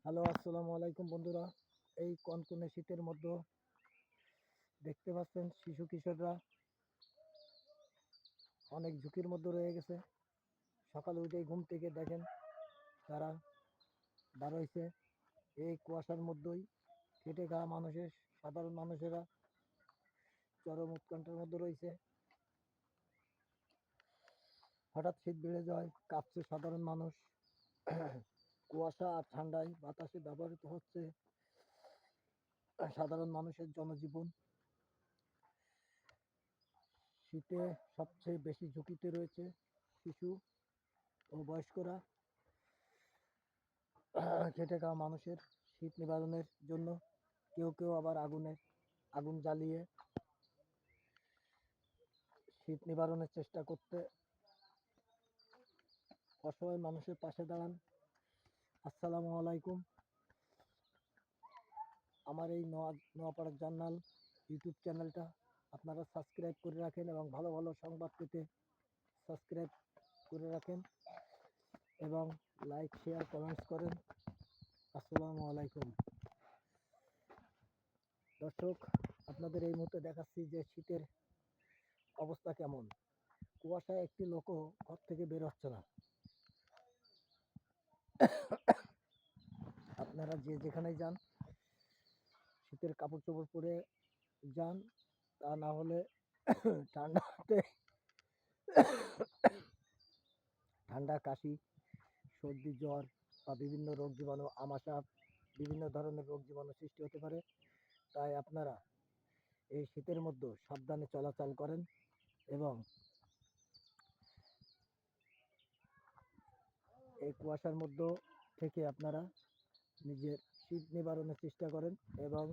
Hello, আসসালামু আলাইকুম বন্ধুরা। এই কনকনে শীতের মধ্যে দেখতে পাচ্ছেন শিশু কিশোররা অনেক ঝুঁকির মধ্যে রয়ে গেছে। সকালে উঠেই ঘুম থেকে দেখেন তারা বার হয়েছে এই কুয়াশার মধ্যেই। খেটে খাওয়া মানুষের সাধারণ মানুষেরা চরম উৎকণ্ঠার মধ্যে রয়েছে। হঠাৎ শীত বেড়ে যায়, কাঁপছে সাধারণ মানুষ। কুয়াশা আর ঠান্ডায় বাতাসে ব্যবহৃত হচ্ছে সাধারণ মানুষের জনজীবন। শীতে সবচেয়ে বেশি ঝুঁকিতে রয়েছে শিশু ও বয়স্করা। খেটে খাওয়া মানুষের শীত নিবারণের জন্য কেউ কেউ আবার আগুন জ্বালিয়ে শীত নিবারণের চেষ্টা করতে অসহায় মানুষের পাশে দাঁড়ান। আসসালামু আলাইকুম। আমার এই নোয়াপাড়ার জার্নাল ইউটিউব চ্যানেলটা আপনারা সাবস্ক্রাইব করে রাখেন এবং ভালো ভালো সংবাদ পেতে সাবস্ক্রাইব করে রাখেন এবং লাইক শেয়ার কমেন্টস করেন। আসসালামু আলাইকুম। দর্শক, আপনাদের এই মুহূর্তে দেখাচ্ছি যে শীতের অবস্থা কেমন। কুয়াশায় একটি লোকও ঘর থেকে বের হচ্ছে না। আপনারা যে যেখানেই যান শীতের কাপড় চোপড় পরে যান, তা না হলে ঠান্ডাতে ঠান্ডা, কাশি, সর্দি, জ্বর বা বিভিন্ন রোগ জীবাণু, আমাশা, বিভিন্ন ধরনের রোগ জীবাণু সৃষ্টি হতে পারে। তাই আপনারা এই শীতের মধ্যে সাবধানে চলাচল করেন এবং এই কুয়াশার মধ্যে থেকে আপনারা নিজের শীত নিবারণের চেষ্টা করেন এবং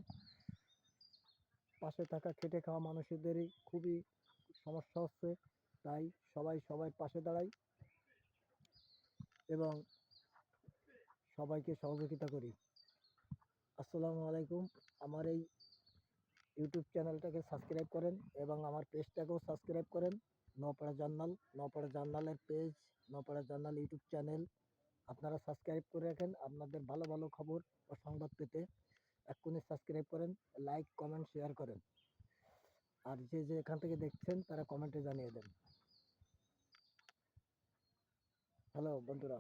পাশে থাকা খেটে খাওয়া মানুষদেরই খুবই সমস্যা হচ্ছে। তাই সবাই পাশে দাঁড়াই এবং সবাইকে সহযোগিতা করি। আসসালামু আলাইকুম। আমার এই ইউটিউব চ্যানেলটাকে সাবস্ক্রাইব করেন এবং আমার পেজটাকেও সাবস্ক্রাইব করেন। নওপাড়া জার্নালের পেজ, নওপাড়া জার্নাল ইউটিউব চ্যানেল আপনারা সাবস্ক্রাইব করে রাখেন। আপনাদের ভালো ভালো খবর ও সংবাদ পেতে এক্ষুনি সাবস্ক্রাইব করেন, লাইক, কমেন্ট, শেয়ার করেন। আর যে এখান থেকে দেখছেন তারা কমেন্টে জানিয়ে দেন। হ্যালো বন্ধুরা।